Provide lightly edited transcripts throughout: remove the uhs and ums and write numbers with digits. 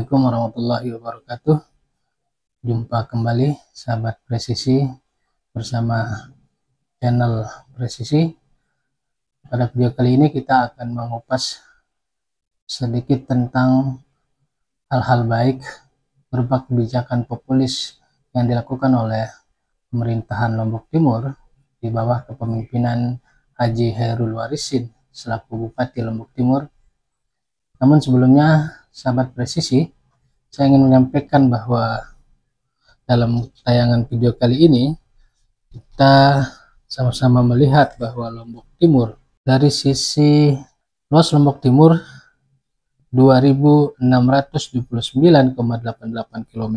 Assalamualaikum warahmatullahi wabarakatuh. Jumpa kembali sahabat presisi bersama channel presisi. Pada video kali ini kita akan mengupas sedikit tentang hal-hal baik berupa kebijakan populis yang dilakukan oleh pemerintahan Lombok Timur di bawah kepemimpinan Haji Khairul Warisin selaku Bupati Lombok Timur. Namun sebelumnya, sahabat presisi, saya ingin menyampaikan bahwa dalam tayangan video kali ini kita sama-sama melihat bahwa Lombok Timur dari sisi luas Lombok Timur 2.629,88 km,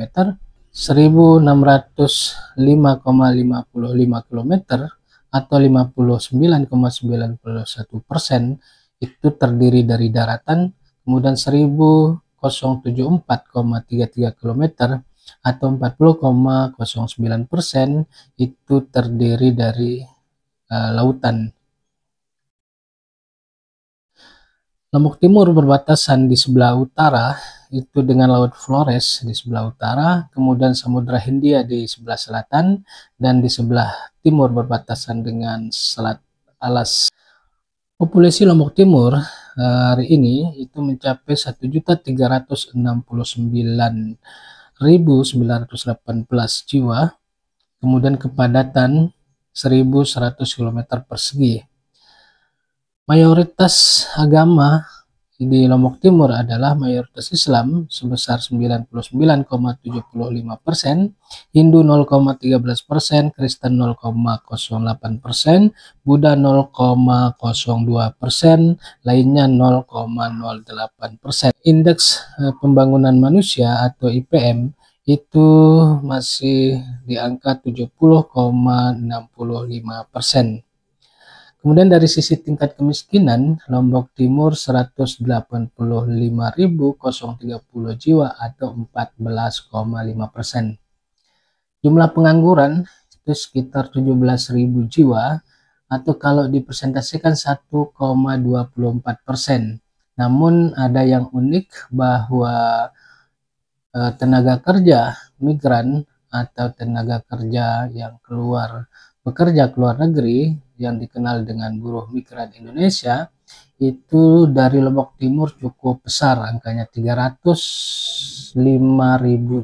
1.605,55 km atau 59,91% itu terdiri dari daratan, kemudian 1.074,33 km atau 40,09% itu terdiri dari lautan. Lombok Timur berbatasan di sebelah utara itu dengan Laut Flores di sebelah utara, kemudian Samudra Hindia di sebelah selatan, dan di sebelah timur berbatasan dengan Selat Alas. Populasi Lombok Timur hari ini itu mencapai 1.369.918 jiwa, kemudian kepadatan 1.100 km persegi. Mayoritas agama di Lombok Timur adalah mayoritas Islam sebesar 99,75%, Hindu 0,13%, Kristen 0,08%, Buddha 0,02%, lainnya 0,08%. Indeks pembangunan manusia atau IPM itu masih di angka 70,65%. Kemudian dari sisi tingkat kemiskinan, Lombok Timur 185.030 jiwa atau 14,5%. Jumlah pengangguran itu sekitar 17.000 jiwa atau kalau dipresentasikan 1,24%. Namun ada yang unik bahwa tenaga kerja migran atau tenaga kerja yang bekerja ke luar negeri yang dikenal dengan buruh migran Indonesia itu dari Lombok Timur cukup besar, angkanya 305.000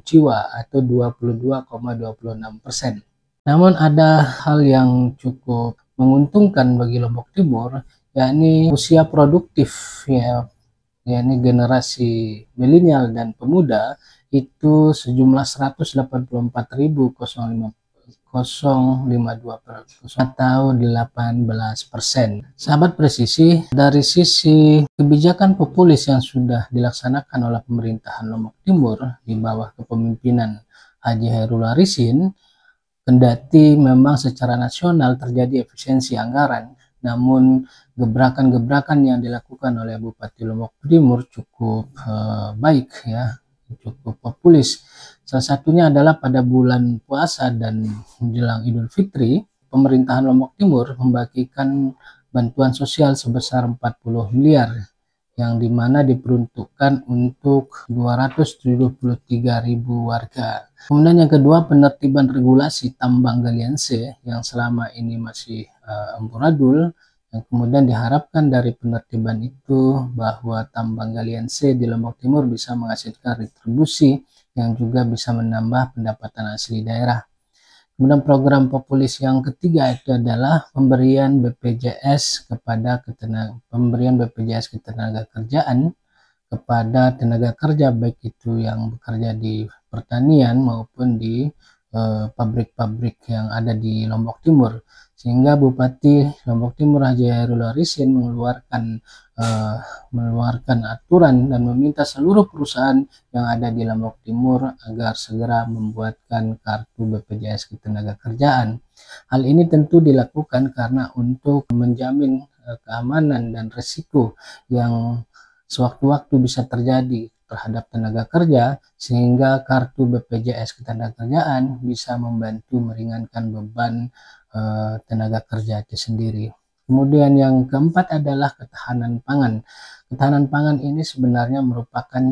jiwa atau 22,26%. Namun ada hal yang cukup menguntungkan bagi Lombok Timur, yakni usia produktif yakni generasi milenial dan pemuda itu sejumlah 184.052 atau 18%. Sahabat presisi, dari sisi kebijakan populis yang sudah dilaksanakan oleh pemerintahan Lombok Timur di bawah kepemimpinan Haji Khairul Warisin, kendati memang secara nasional terjadi efisiensi anggaran, namun gebrakan-gebrakan yang dilakukan oleh Bupati Lombok Timur cukup baik, cukup populis. Salah satunya adalah pada bulan puasa dan menjelang Idul Fitri, pemerintahan Lombok Timur membagikan bantuan sosial sebesar 40 miliar yang dimana diperuntukkan untuk 273.000 warga. Kemudian yang kedua, penertiban regulasi tambang galian C yang selama ini masih amburadul, yang kemudian diharapkan dari penertiban itu bahwa tambang galian C di Lombok Timur bisa menghasilkan retribusi yang juga bisa menambah pendapatan asli daerah. Kemudian program populis yang ketiga itu adalah pemberian BPJS ketenaga kerjaan kepada tenaga kerja, baik itu yang bekerja di pertanian maupun di pabrik-pabrik yang ada di Lombok Timur, sehingga Bupati Lombok Timur Haji Khairul Warisin mengeluarkan aturan dan meminta seluruh perusahaan yang ada di Lombok Timur agar segera membuatkan kartu BPJS ketenagakerjaan. Hal ini tentu dilakukan karena untuk menjamin keamanan dan risiko yang sewaktu-waktu bisa terjadi terhadap tenaga kerja, sehingga kartu BPJS ketenagakerjaan bisa membantu meringankan beban tenaga kerja itu sendiri. Kemudian yang keempat adalah ketahanan pangan. Ketahanan pangan ini sebenarnya merupakan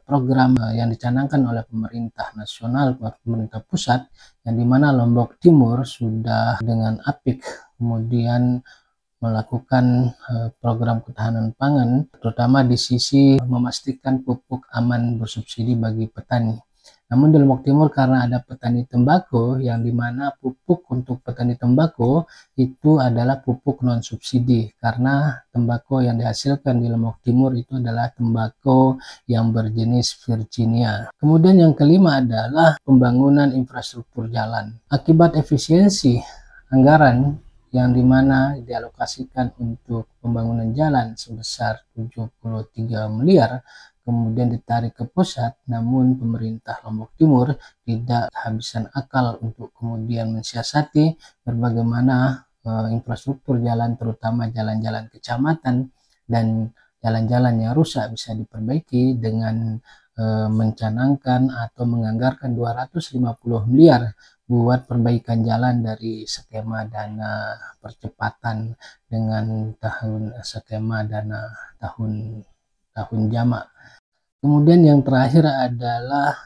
program yang dicanangkan oleh pemerintah nasional, pemerintah pusat, yang dimana Lombok Timur sudah dengan apik kemudian melakukan program ketahanan pangan, terutama di sisi memastikan pupuk aman bersubsidi bagi petani. Namun di Lombok Timur karena ada petani tembakau, yang dimana pupuk untuk petani tembakau itu adalah pupuk non subsidi, karena tembakau yang dihasilkan di Lombok Timur itu adalah tembakau yang berjenis Virginia. Kemudian yang kelima adalah pembangunan infrastruktur jalan. Akibat efisiensi anggaran yang dimana dialokasikan untuk pembangunan jalan sebesar 73 miliar, kemudian ditarik ke pusat, namun pemerintah Lombok Timur tidak kehabisan akal untuk kemudian mensiasati berbagai infrastruktur jalan, terutama jalan-jalan kecamatan dan jalan-jalan yang rusak bisa diperbaiki dengan mencanangkan atau menganggarkan 250 miliar buat perbaikan jalan dari skema dana percepatan dengan skema dana tahun jamak. Kemudian yang terakhir adalah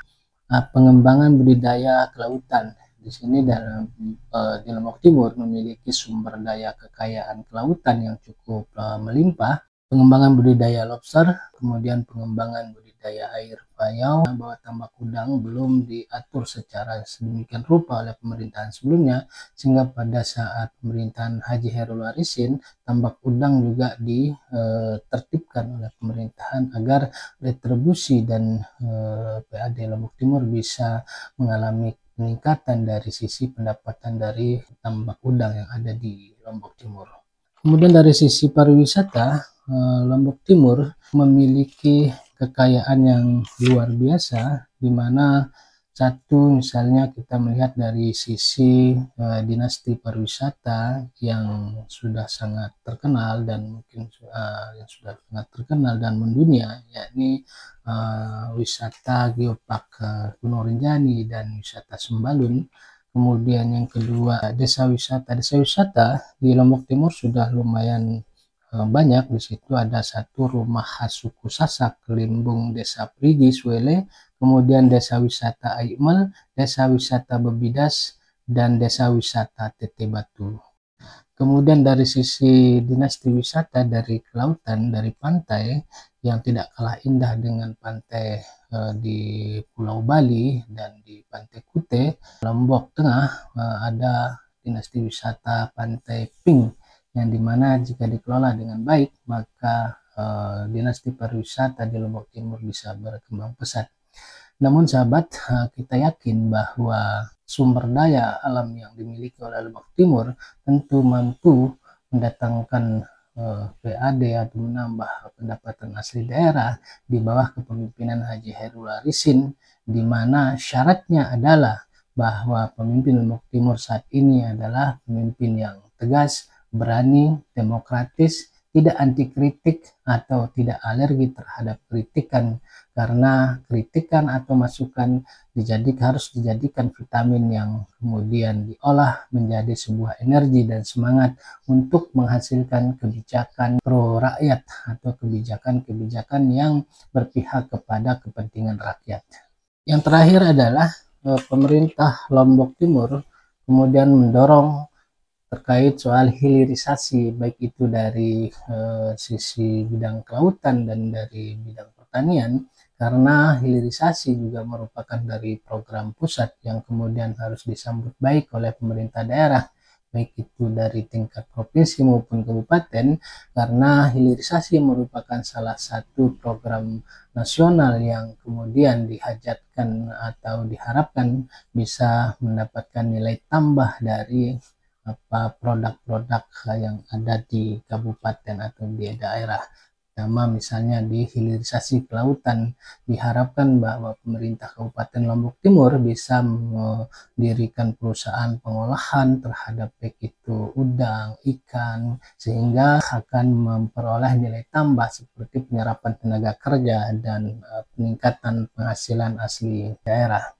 pengembangan budidaya kelautan. Di sini di Lombok Timur memiliki sumber daya kekayaan kelautan yang cukup melimpah. Pengembangan budidaya lobster, kemudian pengembangan budidaya air payau bawah tambak udang belum diatur secara sedemikian rupa oleh pemerintahan sebelumnya, sehingga pada saat pemerintahan Haji Khairul Warisin, tambak udang juga ditertibkan oleh pemerintahan agar retribusi dan PAD Lombok Timur bisa mengalami peningkatan dari sisi pendapatan dari tambak udang yang ada di Lombok Timur. Kemudian dari sisi pariwisata, Lombok Timur memiliki kekayaan yang luar biasa, di mana satu misalnya kita melihat dari sisi dinasti pariwisata yang sudah sangat terkenal dan mungkin yang sudah sangat terkenal dan mendunia, yakni wisata Geopark Gunung Rinjani dan wisata Sembalun. Kemudian yang kedua, desa wisata. Desa wisata di Lombok Timur sudah lumayan banyak. Di situ ada satu rumah khas suku Sasak, Limbung Desa Prigi Suele, kemudian desa wisata Aikmal, desa wisata Bebidas, dan desa wisata Tete Batu. Kemudian dari sisi dinasti wisata, dari kelautan, dari pantai yang tidak kalah indah dengan pantai di Pulau Bali dan di Pantai Kute, Lombok Tengah, ada dinasti wisata Pantai Pink, yang dimana jika dikelola dengan baik, maka dinasti pariwisata di Lombok Timur bisa berkembang pesat. Namun sahabat, kita yakin bahwa sumber daya alam yang dimiliki oleh Lombok Timur tentu mampu mendatangkan PAD atau menambah pendapatan asli daerah di bawah kepemimpinan Haji Khairul Warisin, di mana syaratnya adalah bahwa pemimpin Lombok Timur saat ini adalah pemimpin yang tegas, berani, demokratis, tidak anti kritik atau tidak alergi terhadap kritikan, karena kritikan atau masukan harus dijadikan vitamin yang kemudian diolah menjadi sebuah energi dan semangat untuk menghasilkan kebijakan pro rakyat atau kebijakan-kebijakan yang berpihak kepada kepentingan rakyat. Yang terakhir adalah pemerintah Lombok Timur kemudian mendorong terkait soal hilirisasi, baik itu dari sisi bidang kelautan dan dari bidang pertanian, karena hilirisasi juga merupakan dari program pusat yang kemudian harus disambut baik oleh pemerintah daerah, baik itu dari tingkat provinsi maupun kabupaten, karena hilirisasi merupakan salah satu program nasional yang kemudian dihajatkan atau diharapkan bisa mendapatkan nilai tambah dari produk-produk yang ada di kabupaten atau di daerah. Pertama misalnya di hilirisasi kelautan, diharapkan bahwa pemerintah Kabupaten Lombok Timur bisa mendirikan perusahaan pengolahan terhadap baik itu udang, ikan, sehingga akan memperoleh nilai tambah seperti penyerapan tenaga kerja dan peningkatan penghasilan asli daerah.